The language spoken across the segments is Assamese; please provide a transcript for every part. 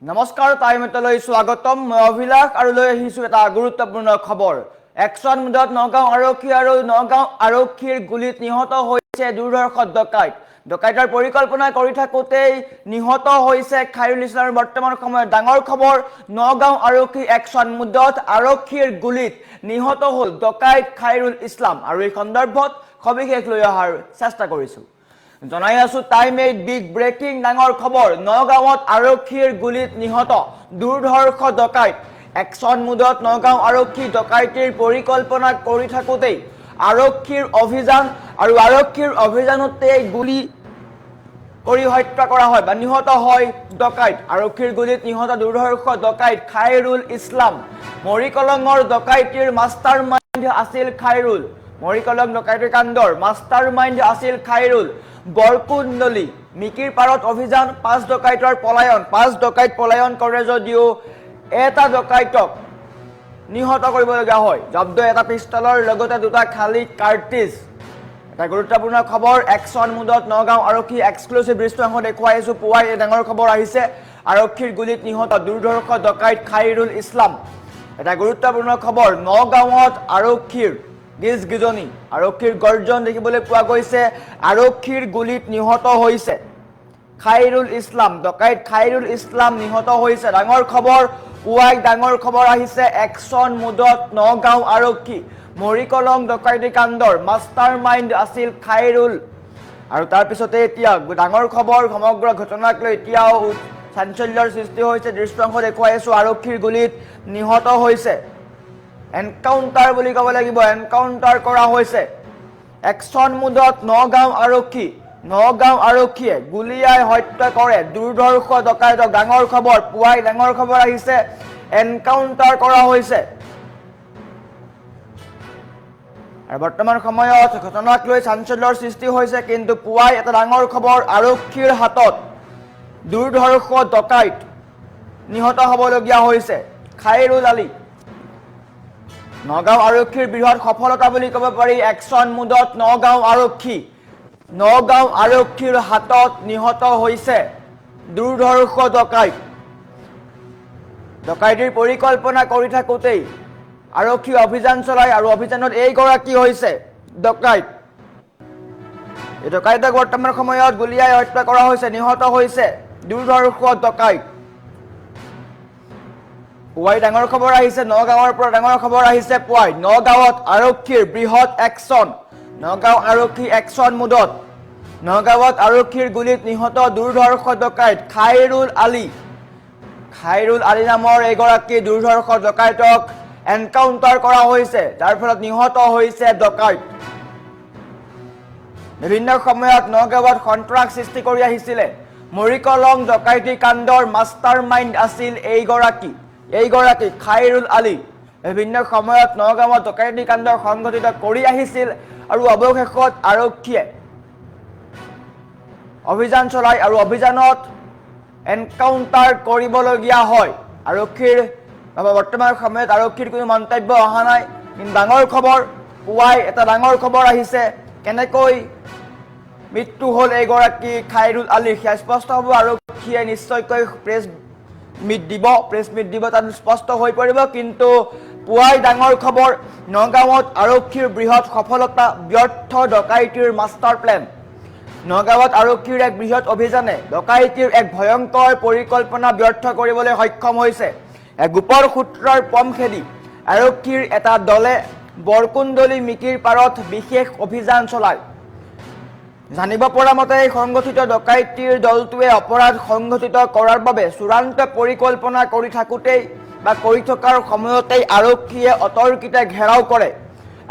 নমস্কাৰ টাইমলৈ স্বাগতম মই অভিলাষ আৰু লৈ আহিছো এটা গুৰুত্বপূৰ্ণ খবৰ একচন মুদত নগাঁও আৰক্ষী আৰু নগাঁও আৰক্ষীৰ গুলিত নিহত হৈছে দুৰ্ধৰ্ষ ডকাইত ডকাইতৰ পৰিকল্পনা কৰি থাকোতেই নিহত হৈছে খাইৰুল ইছলামৰ বৰ্তমান সময়ত ডাঙৰ খবৰ নগাঁও আৰক্ষী একচন মুদত আৰক্ষীৰ গুলিত নিহত হ'ল ডকাইত খাইৰুল ইছলাম আৰু এই সন্দৰ্ভত সবিশেষ লৈ অহাৰ চেষ্টা কৰিছো জনাই আছো টাইম 8 বিগ ব্ৰেকিং ডাঙৰ খবৰ নগাঁৱত আৰক্ষীৰ গুলিত নিহত দুৰ্ধৰ্ষ ডকাইত একচন মুদত নগাঁও আৰক্ষী ডকাইতিৰ পৰিকল্পনা কৰি থাকোতেই আৰক্ষীৰ অভিযান আৰু আৰক্ষীৰ অভিযানতে গুলি কৰি হত্যা কৰা হয় বা নিহত হয় ডকাইত আৰক্ষীৰ গুলিত নিহত দুৰ্ধৰ্ষ ডকাইত খাইৰুল ইছলাম মৰিকলঙৰ ডকাইতিৰ মাষ্টাৰমাইণ্ড আছিল খাইৰুল মৰিকলং ডকাইতিৰ কাণ্ডৰ মাষ্টাৰমাইণ্ড আছিল খাইৰুল বৰকুণ্ডলী মিকিৰ পাৰত অভিযান 5 ডকাইতৰ পলায়ন 5 ডকাইত পলায়ন কৰে যদিও এটা ডকাইতক নিহত কৰিবলগীয়া হয় জব্দ এটা পিস্তলৰ লগতে দুটা খালি কাৰ্টিজ এটা গুৰুত্বপূৰ্ণ খবৰ একচন মুদত নগাঁও আৰক্ষী এক্সক্লুসিভ দৃশ্যাংশ দেখুৱাইছো পুৱাই এই ডাঙৰ খবৰ আহিছে আৰক্ষীৰ গুলিত নিহত দুৰ্ধৰ্ষ ডকাইত খাইৰুল ইছলাম এটা গুৰুত্বপূৰ্ণ খবৰ নগাঁৱত আৰক্ষীৰ গিজগিজনি আৰক্ষীৰ গৰ্জন দেখিবলৈ পোৱা গৈছে আৰক্ষীৰ গুলিত নিহত হৈছে খাইৰুল ইছলাম ডকাইত খাইৰুল ইছলাম নিহত হৈছে ডাঙৰ খবৰ পুৱাই ডাঙৰ খবৰ আহিছে একচন মুদত নগাঁও আৰক্ষী মৰিকলং ডকাইতি কাণ্ডৰ মাষ্টাৰমাইণ্ড আছিল খাইৰুল আৰু তাৰ পিছতে এতিয়া ডাঙৰ খবৰ সমগ্ৰ ঘটনাক লৈ এতিয়াও চাঞ্চল্যৰ সৃষ্টি হৈছে দৃশ্যাংশ দেখুৱাইছো আৰক্ষীৰ গুলিত নিহত হৈছে এনকাউন্টাৰ বুলি ক'ব লাগিব এনকাউন্টাৰ কৰা হৈছে একচন মুদত নগাঁও আৰক্ষীয়ে গুলিয়াই হত্যা কৰে দুৰ্ধৰ্ষ ডকাইতক ডাঙৰ খবৰ পুৱাই ডাঙৰ খবৰ আহিছে এনকাউন্টাৰ কৰা হৈছে আৰু বৰ্তমান সময়ত ঘটনাক লৈ চাঞ্চল্যৰ সৃষ্টি হৈছে কিন্তু পুৱাই এটা ডাঙৰ খবৰ আৰক্ষীৰ হাতত দুৰ্ধৰ্ষ ডকাইত নিহত হ'বলগীয়া হৈছে খাইৰুল আলী নগাঁও আৰক্ষীৰ বৃহৎ সফলতা বুলি ক'ব পাৰি একচন মুদত নগাঁও আৰক্ষীৰ হাতত নিহত হৈছে দুৰ্ধৰ্ষ ডকাইত ডকাইতিৰ পৰিকল্পনা কৰি থাকোতেই আৰক্ষী অভিযান চলাই আৰু অভিযানত এইগৰাকী হৈছে ডকাইত এই ডকাইতক বৰ্তমান সময়ত গুলিয়াই হত্যা কৰা হৈছে নিহত হৈছে দুৰ্ধৰ্ষ ডকাইত পুৱাই ডাঙৰ খবৰ আহিছে নগাঁৱৰ পৰা ডাঙৰ খবৰ আহিছে পুৱাই নগাঁৱত আৰক্ষীৰ বৃহৎ একচন নগাঁও আৰক্ষী একচন মুদত নগাঁৱত আৰক্ষীৰ গুলিত নিহত দুৰ্ধৰ্ষ ডকাইত খাইৰুল আলী নামৰ এগৰাকী দুৰ্ধৰ্ষ ডকাইতক এনকাউন্টাৰ কৰা হৈছে যাৰ ফলত নিহত হৈছে ডকাইত বিভিন্ন সময়ত নগাঁৱত সন্ত্ৰাস সৃষ্টি কৰি আহিছিলে মৰিকলং ডকাইতি কাণ্ডৰ মাষ্টাৰমাইণ্ড আছিল এইগৰাকী খাইৰুল আলী বিভিন্ন সময়ত নগাঁৱত ডকাইতি কাণ্ড সংঘটিত কৰি আহিছিল আৰু অৱশেষত আৰক্ষীয়ে অভিযান চলাই আৰু অভিযানত এনকাউন্টাৰ কৰিবলগীয়া হয় আৰক্ষীৰ বৰ্তমান সময়ত আৰক্ষীৰ কোনো মন্তব্য অহা নাই কিন্তু ডাঙৰ খবৰ পুৱাই এটা ডাঙৰ খবৰ আহিছে কেনেকৈ মৃত্যু হ'ল এইগৰাকী খাইৰুল আলী সেয়া স্পষ্ট হ'ব আৰক্ষীয়ে নিশ্চয়কৈ প্ৰেছ মিট দিব তাত স্পষ্ট হৈ পৰিব কিন্তু পুৱাই ডাঙৰ খবৰ নগাঁৱত আৰক্ষীৰ বৃহৎ সফলতা ব্যৰ্থ ডকাইতিৰ মাষ্টাৰ প্লেন নগাঁৱত আৰক্ষীৰ এক বৃহৎ অভিযানে ডকাইতিৰ এক ভয়ংকৰ পৰিকল্পনা ব্যৰ্থ কৰিবলৈ সক্ষম হৈছে এক গোপন সূত্ৰৰ পম খেদি আৰক্ষীৰ এটা দলে বৰকুণ্ডলী মিকিৰ পাৰত বিশেষ অভিযান চলায় জানিব পৰা মতে সংগঠিত ডকাইতিৰ দলটোৱে অপৰাধ সংগঠিত কৰাৰ বাবে চূড়ান্ত পৰিকল্পনা কৰি থাকোতেই বা কৰি থকাৰ সময়তেই আৰক্ষীয়ে অতৰ্কিতে ঘেৰাও কৰে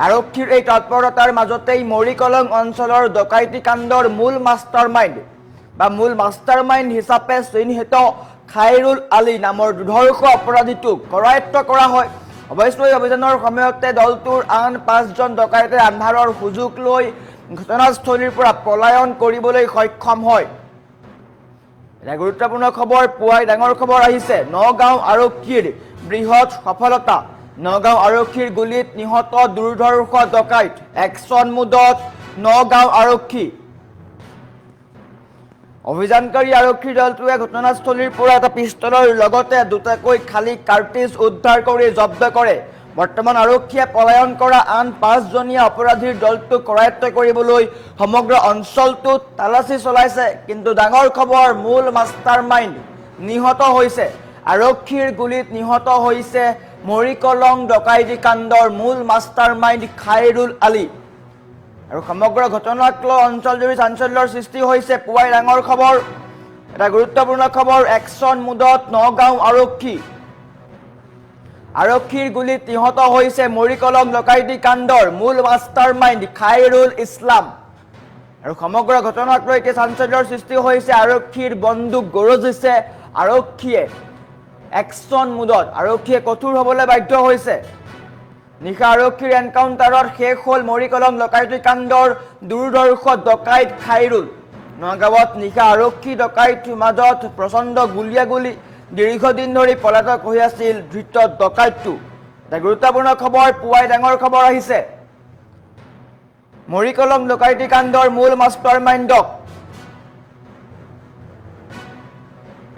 আৰক্ষীৰ এই তৎপৰতাৰ মাজতেই মৰিকলং অঞ্চলৰ ডকাইতি কাণ্ডৰ মূল মাষ্টাৰমাইণ্ড হিচাপে চিহ্নিত খাইৰুল আলী নামৰ দুৰ্ধৰ্ষ অপৰাধীটোক কৰায়ত্ব কৰা হয় অৱশ্যে অভিযানৰ সময়তে দলটোৰ আন 5জন ডকাইতে আন্ধাৰৰ সুযোগ লৈ ঘটনাস্থলীৰ পৰা পলায়ন কৰিবলৈ সক্ষম হয় এটা গুৰুত্বপূৰ্ণ খবৰ পুৱাই ডাঙৰ খবৰ আহিছে নগাঁও আৰক্ষীৰ বৃহৎ সফলতা নগাঁও আৰক্ষীৰ গুলিত নিহত দুৰ্ধৰ্ষ ডকাইত একচন মুদত নগাঁও আৰক্ষী অভিযানকাৰী আৰক্ষী দলটোৱে ঘটনাস্থলীৰ পৰা এটা পিষ্টলৰ লগতে দুটাকৈ খালী কাৰ্টিজ উদ্ধাৰ কৰি জব্দ কৰে। বৰ্তমান আৰক্ষীয়ে পলায়ন কৰা আন 5জনীয়া অপৰাধীৰ দলটোক কৰায়ত্ব কৰিবলৈ সমগ্ৰ অঞ্চলটোত তালাচী চলাইছে। কিন্তু ডাঙৰ খবৰ, মূল মাষ্টাৰ মাইণ্ড নিহত হৈছে। আৰক্ষীৰ গুলীত নিহত হৈছে মৰিকলং ডকাইতি কাণ্ডৰ মূল মাষ্টাৰ মাইণ্ড খাইৰুল আলী। আৰু সমগ্ৰ ঘটনাক লৈ অঞ্চলজুৰি চাঞ্চল্যৰ সৃষ্টি হৈছে। পুৱাই ডাঙৰ খবৰ, এটা গুৰুত্বপূৰ্ণ খবৰ। একশ্যন মুডত নগাঁও আৰক্ষী। আৰক্ষীৰ গুলীত নিহত হৈছে মৰিকলং ডকাইতি কাণ্ডৰ মূল মাষ্টাৰ মাইণ্ড খাইৰুল ইছলাম। আৰু সমগ্ৰ ঘটনাক লৈ এতিয়া চাঞ্চল্যৰ সৃষ্টি হৈছে। আৰক্ষীৰ বন্দুক গৰজিছে। আৰক্ষীয়ে একশ্যন মুডত আৰক্ষীয়ে কঠোৰ হ'বলৈ বাধ্য হৈছে। নিশা আৰক্ষীৰ এনকাউণ্টাৰত শেষ হ'ল মৰিকলং ডকাইতি কাণ্ডৰ দুৰ্ধৰ্ষ ডকাইত খাইৰুল। নগাঁৱত নিশা আৰক্ষী ডকাইতিৰ মাজত প্ৰচণ্ড গুলীয়াগুলী। দীৰ্ঘদিন ধৰি পলাতক হৈ আছিল ধৃত ডকাইতটো। এটা গুৰুত্বপূৰ্ণ খবৰ, পুৱাই ডাঙৰ খবৰ আহিছে। মৰিকলং ডকাইতি কাণ্ডৰ মূল মাষ্টাৰ মাইণ্ডক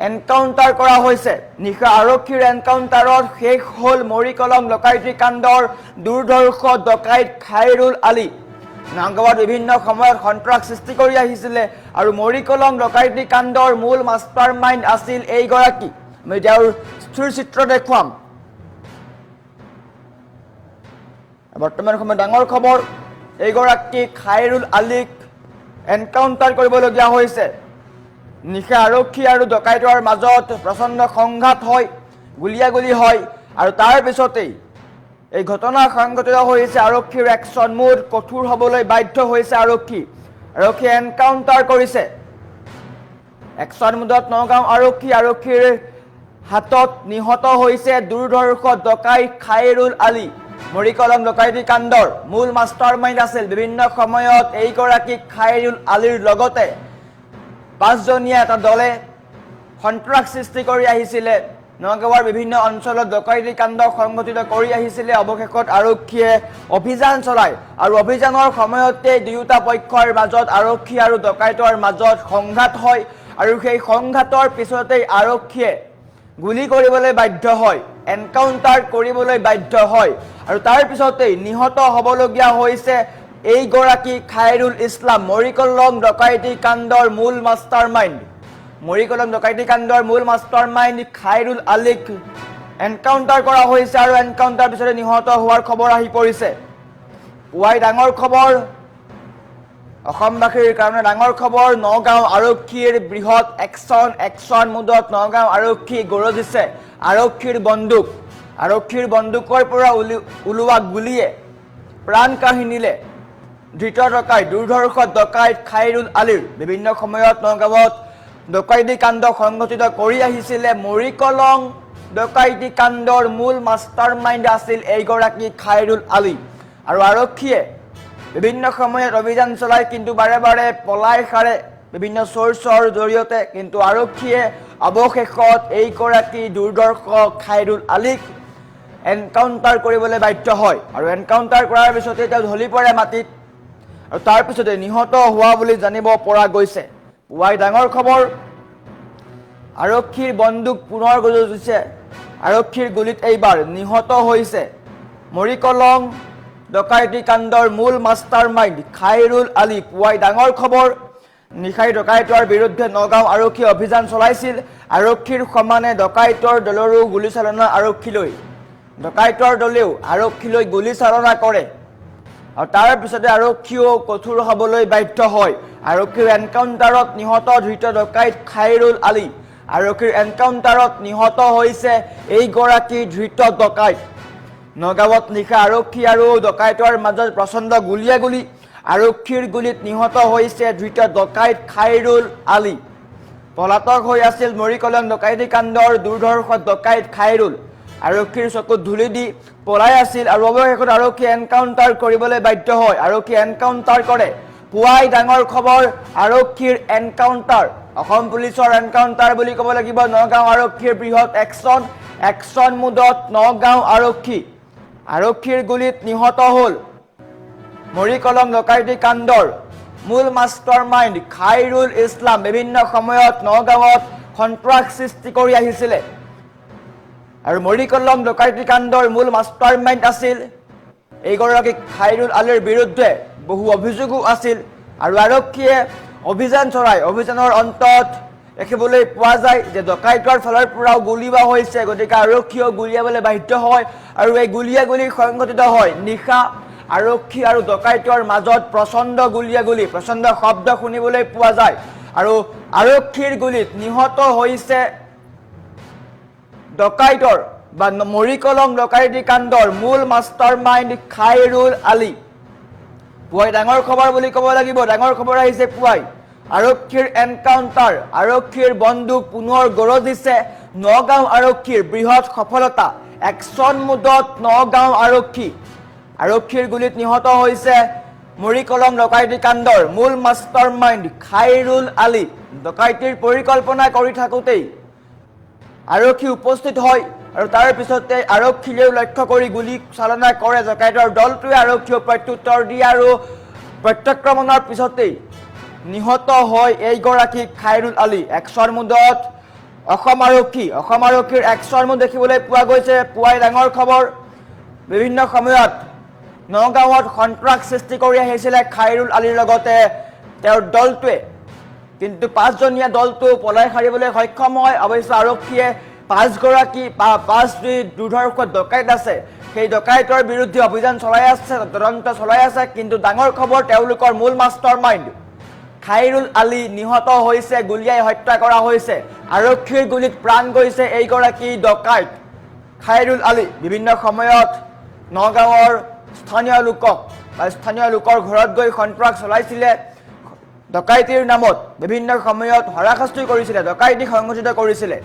এনকাউণ্টাৰ কৰা হৈছে। নিশা আৰক্ষীৰ এনকাউণ্টাৰত শেষ হ'ল মৰিকলং ডকাইতি কাণ্ডৰ দুৰ্ধৰ্ষ ডকাইত খাইৰুল আলী। নগাঁৱত বিভিন্ন সময়ত সন্ত্ৰাস সৃষ্টি কৰি আহিছিলে আৰু মৰিকলং ডকাইতি কাণ্ডৰ মূল মাষ্টাৰ মাইণ্ড আছিল এইগৰাকী। আমি তেওঁৰ স্থিৰ চিত্ৰ দেখুৱাম। বৰ্তমান সময়ত ডাঙৰ খবৰ, এইগৰাকী খাইৰুল আলীক এনকাউণ্টাৰ কৰিবলগীয়া হৈছে। নিশা আৰক্ষী আৰু ডকাইতৰ মাজত প্ৰচণ্ড সংঘাত হয়, গুলীয়াগুলী হয় আৰু তাৰ পিছতেই এই ঘটনা সংঘটিত হৈছে। আৰক্ষীৰ একশ্যন মুড, কঠোৰ হ'বলৈ বাধ্য হৈছে আৰক্ষী। আৰক্ষীয়ে এনকাউণ্টাৰ কৰিছে। একশ্যন মুডত নগাঁও আৰক্ষী। আৰক্ষীৰ হাতত নিহত হৈছে দুৰ্ধৰ্ষ ডকাইত খাইৰুল আলী। মৰিকলং ডকাইতি কাণ্ডৰ মূল মাষ্টাৰ মাইণ্ড আছিল। বিভিন্ন সময়ত এইগৰাকী খাইৰুল আলীৰ লগতে 5জনীয়া এটা দলে সন্ত্ৰাস সৃষ্টি কৰি আহিছিলে। নগাঁৱৰ বিভিন্ন অঞ্চলত ডকাইতি কাণ্ড সংঘটিত কৰি আহিছিলে। অৱশেষত আৰক্ষীয়ে অভিযান চলায় আৰু অভিযানৰ সময়তে দুয়োটা পক্ষৰ মাজত আৰক্ষী আৰু ডকাইতৰ মাজত সংঘাত হয় আৰু সেই সংঘাতৰ পিছতেই আৰক্ষীয়ে গুলী কৰিবলৈ বাধ্য হয়, এনকাউণ্টাৰ কৰিবলৈ বাধ্য হয় আৰু তাৰ পিছতেই নিহত হ'বলগীয়া হৈছে এইগৰাকী খাইৰুল ইছলাম, মৰিকলং ডকাইতি কাণ্ডৰ মূল মাষ্টাৰ মাইণ্ড। মৰিকলং ডকাইতি কাণ্ডৰ মূল মাষ্টাৰ মাইণ্ড খাইৰুল আলীক এনকাউণ্টাৰ কৰা হৈছে আৰু এনকাউণ্টাৰ পিছতে নিহত হোৱাৰ খবৰ আহি পৰিছে। পুৱাই ডাঙৰ খবৰ, অসমবাসীৰ কাৰণে ডাঙৰ খবৰ। নগাঁও আৰক্ষীৰ বৃহৎ একশ্যন মুডত নগাঁও আৰক্ষী গৰজিছে। আৰক্ষীৰ বন্দুক, আৰক্ষীৰ বন্দুকৰ পৰা ওলোৱা গুলীয়ে প্ৰাণ কাঢ়ি নিলে ধৃত ডকাইত, দুৰ্ধৰ্ষ ডকাইত খাইৰুল আলীৰ। বিভিন্ন সময়ত নগাঁৱত ডকাইতি কাণ্ড সংঘটিত কৰি আহিছিলে। মৰিকলং ডকাইতি কাণ্ডৰ মূল মাষ্টাৰ মাইণ্ড আছিল এইগৰাকী খাইৰুল আলী। আৰু আৰক্ষীয়ে বিভিন্ন সময়ত অভিযান চলায়, কিন্তু বাৰে বাৰে পলাই সাৰে বিভিন্ন চ'ৰ্চৰ জৰিয়তে। কিন্তু আৰক্ষীয়ে অৱশেষত এইগৰাকী দুৰ্ধৰ্ষ খাইৰুল আলীক এনকাউণ্টাৰ কৰিবলৈ বাধ্য হয় আৰু এনকাউণ্টাৰ কৰাৰ পিছতে তেওঁ ঢলি পৰে মাটিত আৰু তাৰ পিছতে নিহত হোৱা বুলি জানিব পৰা গৈছে। পুৱাই ডাঙৰ খবৰ, আৰক্ষীৰ বন্দুক পুনৰ গৰজিছে। আৰক্ষীৰ গুলীত এইবাৰ নিহত হৈছে মৰিকলং ডকাইতি কাণ্ডৰ মূল মাষ্টাৰ মাইণ্ড খাইৰুল আলী। পুৱাই ডাঙৰ খবৰ, নিশাই ডকাইতৰ বিৰুদ্ধে নগাঁও আৰক্ষীয়ে অভিযান চলাইছিল। আৰক্ষীৰ সমানে ডকাইতৰ দলৰো গুলীচালনা আৰক্ষীলৈ, ডকাইতৰ দলেও আৰক্ষীলৈ গুলীচালনা কৰে আৰু তাৰ পিছতে আৰক্ষীয়েও কঠোৰ হ'বলৈ বাধ্য হয়। আৰক্ষীৰ এনকাউণ্টাৰত নিহত ধৃত ডকাইত খাইৰুল আলী। আৰক্ষীৰ এনকাউণ্টাৰত নিহত হৈছে এইগৰাকী ধৃত ডকাইত। নগাঁৱত নিশা আৰক্ষী আৰু ডকাইতৰ মাজত প্ৰচণ্ড গুলীয়াগুলী। আৰক্ষীৰ গুলীত নিহত হৈছে ধৃত ডকাইত খাইৰুল আলী। পলাতক হৈ আছিল মৰিকলং ডকাইতি কাণ্ডৰ দুৰ্ধৰ্ষ ডকাইত খাইৰুল। আৰক্ষীৰ চকুত ধূলি দি পলাই আছিল আৰু অৱশেষত আৰক্ষীয়ে এনকাউণ্টাৰ কৰিবলৈ বাধ্য হয়। আৰক্ষীয়ে এনকাউণ্টাৰ কৰে। পুৱাই ডাঙৰ খবৰ, আৰক্ষীৰ এনকাউণ্টাৰ, অসম পুলিচৰ এনকাউণ্টাৰ বুলি ক'ব লাগিব। নগাঁও আৰক্ষীৰ বৃহৎ একশ্যন মুডত নগাঁও আৰক্ষী। আৰক্ষীৰ গুলীত নিহত হ'ল মৰিকলং ডকাইতি কাণ্ডৰ মূল মাষ্টাৰ মাইণ্ড খাইৰুল ইছলাম বিভিন্ন সময়ত নগাঁৱত সন্ত্ৰাস সৃষ্টি কৰি আহিছিলে আৰু মৰিকলং ডকাইতি কাণ্ডৰ মূল মাষ্টাৰ মাইণ্ড আছিল এইগৰাকী খাইৰুল আলীৰ বিৰুদ্ধে বহু অভিযোগো আছিল আৰু আৰক্ষীয়ে অভিযান চলায় অভিযানৰ অন্তত দেখিবলৈ পোৱা যায় যে ডকাইতৰ ফালৰ পৰাও গুলীওৱা হৈছে গতিকে আৰক্ষীয়েও গুলীয়াবলৈ বাধ্য হয় আৰু এই গুলীয়াগুলি সংঘটিত হয় নিশা আৰক্ষী আৰু ডকাইতৰ মাজত প্ৰচণ্ড গুলীয়াগুলি প্ৰচণ্ড শব্দ শুনিবলৈ পোৱা যায় আৰু আৰক্ষীৰ গুলীত নিহত হৈছে ডকাইতৰ বা মৰিকলং ডকাইতি কাণ্ডৰ মূল মাষ্টাৰ মাইণ্ড খাইৰুল আলী পুৱাই ডাঙৰ খবৰ বুলি ক'ব লাগিব ডাঙৰ খবৰ আহিছে পুৱাই আৰক্ষীৰ এনকাউণ্টাৰ আৰক্ষীৰ বন্দুক পুনৰ গৰজিছে নগাঁও আৰক্ষীৰ বৃহৎ সফলতা একশ্যন মোডত নগাঁও আৰক্ষীৰ গুলীত নিহত হৈছে মৰিকলং ডকাইতি কাণ্ডৰ মূল মাষ্টাৰ মাইণ্ড খাইৰুল আলী ডকাইতিৰ পৰিকল্পনা কৰি থাকোঁতেই আৰক্ষী উপস্থিত হয় আৰু তাৰ পিছতে আৰক্ষীলেও লক্ষ্য কৰি গুলী চালনা কৰে ডকাইতৰ দলটোৱে আৰক্ষীয়ে প্ৰত্যুত্তৰ দিয়ে আৰু প্ৰত্যাক্ৰমণৰ পিছতেই নিহত হয় এইগৰাকী খাইৰুল আলী একশ্যন মোডত অসম আৰক্ষীৰ একশ্যন মোড দেখিবলৈ পোৱা গৈছে পুৱাই ডাঙৰ খবৰ বিভিন্ন সময়ত নগাঁৱত সন্ত্ৰাস সৃষ্টি কৰি আহিছিলে খাইৰুল আলীৰ লগতে তেওঁৰ দলটোৱে কিন্তু পাঁচজনীয়া দলটো পলাই সাৰিবলৈ সক্ষম হয় অৱশ্যে আৰক্ষীয়ে পাঁচ দুৰ্ধৰ্ষ ডকাইত আছে সেই ডকাইতৰ বিৰুদ্ধে অভিযান চলাই আছে তদন্ত চলাই আছে কিন্তু ডাঙৰ খবৰ তেওঁলোকৰ মূল মাষ্টাৰ মাইণ্ড খাইৰুল আলী নিহত হৈছে গুলীয়াই হত্যা কৰা হৈছে আৰক্ষীৰ গুলীত প্ৰাণ গৈছে এইগৰাকী ডকাইত খাইৰুল আলী বিভিন্ন সময়ত নগাঁৱৰ স্থানীয় লোকৰ ঘৰত গৈ সন্ত্ৰাস চলাইছিলে ডকাইতিৰ নামত বিভিন্ন সময়ত হাৰাশাস্তি কৰিছিলে ডকাইতি সংঘটিত কৰিছিলে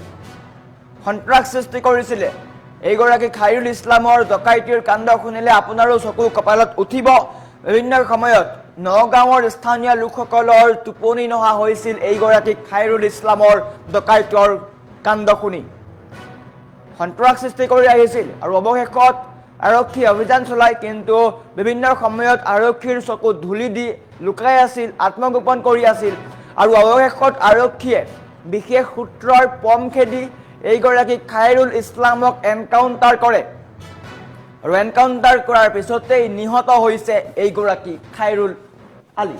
সন্ত্ৰাস সৃষ্টি কৰিছিলে এইগৰাকী খাইৰুল ইছলামৰ ডকাইতিৰ কাণ্ড শুনিলে আপোনাৰো চকু কপালত উঠিব বিভিন্ন সময়ত নগাঁৱৰ স্থানীয় লোকসকলৰ টোপনি নহা হৈছিল এইগৰাকী খাইৰুল ইছলামৰ ডকাইতৰ কাণ্ড শুনি সন্ত্ৰাস সৃষ্টি কৰি আহিছিল আৰু অৱশেষত আৰক্ষী অভিযান চলায় কিন্তু বিভিন্ন সময়ত আৰক্ষীৰ চকুত ধূলি দি লুকাই আছিল আত্মগোপন কৰি আছিল আৰু অৱশেষত আৰক্ষীয়ে বিশেষ সূত্ৰৰ পম খেদি এইগৰাকী খাইৰুল ইছলামক এনকাউণ্টাৰ কৰে আৰু এনকাউণ্টাৰ কৰাৰ পিছতেই নিহত হৈছে এইগৰাকী খাইৰুল আলী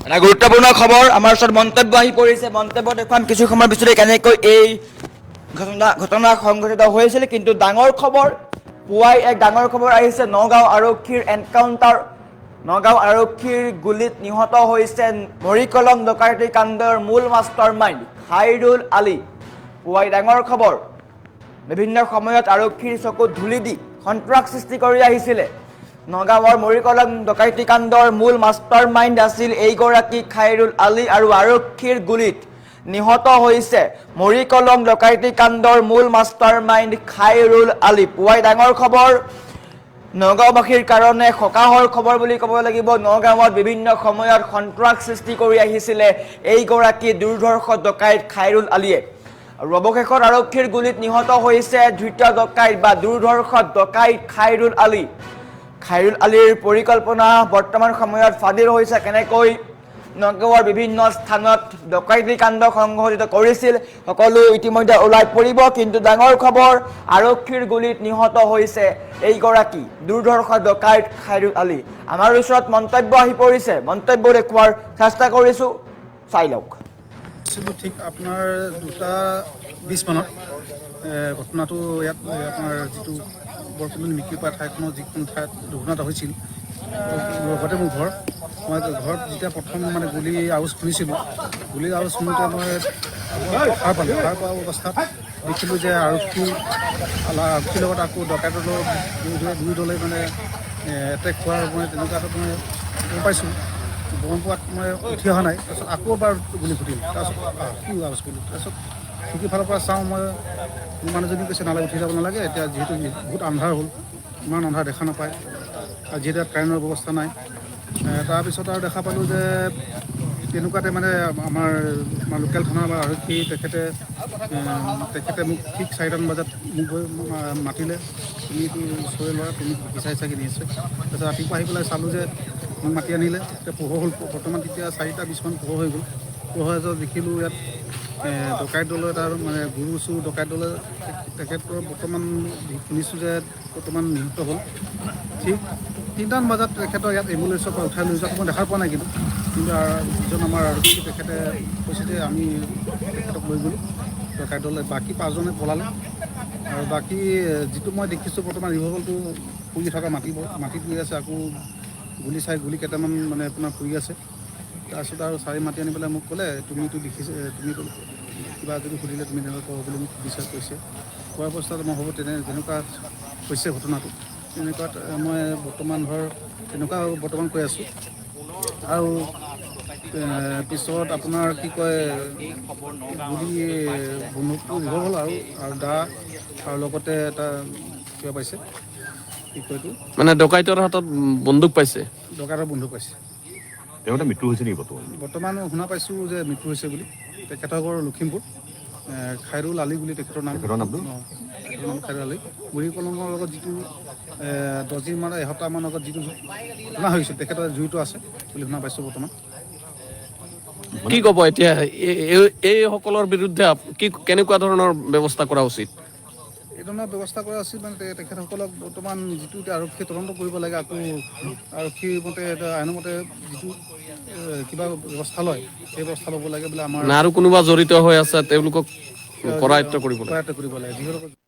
এটা গুৰুত্বপূৰ্ণ খবৰ আমাৰ ওচৰত মন্তব্য আহি পৰিছে মন্তব্য দেখুৱাম কিছু সময়ৰ পিছতে কেনেকৈ এই ঘটনা সংঘটিত হৈছিল কিন্তু ডাঙৰ খবৰ পুৱাই এক ডাঙৰ খবৰ আহিছে নগাঁও আৰক্ষীৰ এনকাউণ্টাৰ নগাঁও আৰক্ষীৰ গুলীত নিহত হৈছে মৰিকলং ডকাইতি কাণ্ডৰ মূল মাষ্টাৰ মাইণ্ড খাইৰুল আলী পুৱাই ডাঙৰ খবৰ বিভিন্ন সময়ত আৰক্ষীৰ চকুত ধূলি দি সন্ত্ৰাস সৃষ্টি কৰি আহিছিলে নগাঁৱৰ মৰিকলং ডকাইতি কাণ্ডৰ মূল মাষ্টাৰ মাইণ্ড আছিল এইগৰাকী খাইৰুল আলী আৰু আৰক্ষীৰ গুলীত নিহত হৈছে মৰিকলং ডকাইতি কাণ্ডৰ মূল মাষ্টাৰ মাইণ্ড খাইৰুল আলী পুৱাই ডাঙৰ খবৰ নগাঁওবাসীৰ কাৰণে সকাহৰ খবৰ বুলি ক'ব লাগিব নগাঁৱত বিভিন্ন সময়ত সন্ত্ৰাস সৃষ্টি কৰি আহিছিলে এইগৰাকী দুৰ্ধৰ্ষ ডকাইত খাইৰুল আলীয়ে আৰু অৱশেষত আৰক্ষীৰ গুলীত নিহত হৈছে ধৃত ডকাইত বা দুৰ্ধৰ্ষ ডকাইত খাইৰুল আলীৰ পৰিকল্পনা বৰ্তমান সময়ত ফাদিল হৈছে কেনেকৈ নগাঁৱৰ বিভিন্ন স্থানত ডকাইতি কাণ্ড সংঘটিত কৰিছিল সকলো ইতিমধ্যে ওলাই পৰিব কিন্তু ডাঙৰ খবৰ আৰক্ষীৰ গুলীত নিহত হৈছে এইগৰাকী দুৰ্ধৰ্ষ ডকাইত খাইৰুল আলী আমাৰ ওচৰত মন্তব্য আহি পৰিছে মন্তব্য দেখুৱাৰ চেষ্টা কৰিছোঁ চাই লওক ঠিক আপোনাৰ 2:20 মানত ঘটনাটো ইয়াত আপোনাৰ যিটো বৰকুলনি মিকিৰপাৰা ঠাইখনৰ যিকোনো ঠাইত দুৰ্ঘটনা হৈছিল লগতে মোৰ মই ঘৰত যেতিয়া প্ৰথম মানে গুলী আৱাজ শুনিছিলোঁ গুলীৰ আৱাজ শুনোতে মই সাৰ পোৱা অৱস্থাত দেখিলোঁ যে আৰক্ষীৰ লগত আকৌ ডকাইতৰ দুই দলে মানে এটেক হোৱাৰ মই তেনেকুৱা এটা মই গম পাইছোঁ গম পোৱাত মই উঠি অহা নাই তাৰপিছত আকৌ এবাৰ গুলী ফুটিল তাৰপিছত কি আৱাজ কৰিলোঁ তাৰপিছত খিৰিকীৰ ফালৰ পৰা চাওঁ মই মোৰ মানুহজনী কৈছে নালাগে উঠি যাব নালাগে এতিয়া যিহেতু বহুত আন্ধাৰ হ'ল ইমান আন্ধাৰ দেখা নাপায় আৰু যিহেতু ইয়াত কাৰেণ্টৰ ব্যৱস্থা নাই। তাৰপিছত আৰু দেখা পালোঁ যে তেনেকুৱাতে মানে আমাৰ লোকেল থানাৰ বা আৰক্ষী তেখেতে মোক ঠিক 4টামান বজাত মোক গৈ মাতিলে, তুমিতো ওচৰৰে ল'ৰা, তুমি বিচাৰিছা কি নিশ্চয়। তাৰপিছত ৰাতিপুৱা আহি পেলাই চালোঁ যে মোক মাতি আনিলে, এতিয়া পোহৰ হ'ল, বৰ্তমান তেতিয়া 4:20মান পোহৰ হৈ গ'ল। পোহৰ হৈ যোৱা দেখিলোঁ ইয়াত ডকাইত দলৰ এটা মানে গুৰু চুৰ ডকাইত দলে তেখেতৰ বৰ্তমান শুনিছোঁ যে বৰ্তমান নিহত হ'ল। ঠিক 3টামান বজাত তেখেতৰ ইয়াত এম্বুলেঞ্চৰ পৰা উঠাই লৈ যোৱাটো মই দেখা পোৱা নাই, কিন্তু যিজন আমাৰ আৰক্ষী তেখেতে কৈছে যে আমি তেখেতক লৈ গ'লোঁ ডকাইত দলে। বাকী 5জনে পলালে আৰু বাকী যিটো মই দেখিছোঁ বৰ্তমান ৰিভলভাৰটো পুৰি থকা মাটিত পৰি আছে, আকৌ গুলি কেইটামান মানে আপোনাৰ পৰি আছে। তাৰপিছত আৰু চাৰি মাতি আনি পেলাই মোক ক'লে, তুমিতো দেখিছে, তুমি কিবা যদি সুধিলে তুমি তেনেকুৱা কব বুলি মোক বিশ্বাস কৰিছে। কোৱা অৱস্থাত মই হ'ব তেনেকুৱা হৈছে ঘটনাটো। তেনেকুৱাত মই বৰ্তমান তেনেকুৱা বৰ্তমান কৈ আছোঁ। আৰু পিছত আপোনাৰ কি কয়, গুলি বন্দুকটো ৰিভলভাৰ হ'ল আৰু দা আৰু লগতে এটা কিবা পাইছে, কি কয় এইটো, মানে ডকাইতৰ হাতত বন্দুক পাইছে। ডকাইতৰ বন্দুক পাইছে। তেওঁতে মৃত্যু হৈছে নেকি বৰ্তমান শুনা পাইছোঁ যে মৃত্যু হৈছে বুলি। তেখেতৰ ঘৰ লখিমপুৰ, খাইৰুল আলী বুলি তেখেতৰ নাম। নামটো? তেখেতৰ নাম খাইৰুল আলী। বুঢ়ী কলমৰ লগত যিটো 10 দিন মানে এসপ্তাহমান আগত যিটো ঘটনা হৈছিল, তেখেতৰ জড়িত আছে বুলি শুনা পাইছোঁ বৰ্তমান। কি ক'ব এতিয়া এইসকলৰ বিৰুদ্ধে কেনেকুৱা ধৰণৰ ব্যৱস্থা কৰা উচিত? এই ধৰণৰ ব্যৱস্থা কৰা উচিত মানে তেখেতসকলক বৰ্তমান যিটো এতিয়া আৰক্ষীয়ে তদন্ত কৰিব লাগে, আকৌ আৰক্ষীৰ মতে আইনৰ মতে যিটো কিবা ব্যৱস্থা লয়, সেই ব্যৱস্থা ল'ব লাগে বোলে আমাৰ আৰু কোনোবা জড়িত হৈ আছে তেওঁলোকক কৰায়ত্ব কৰিব লাগে। কৰিব লাগে। যিসকল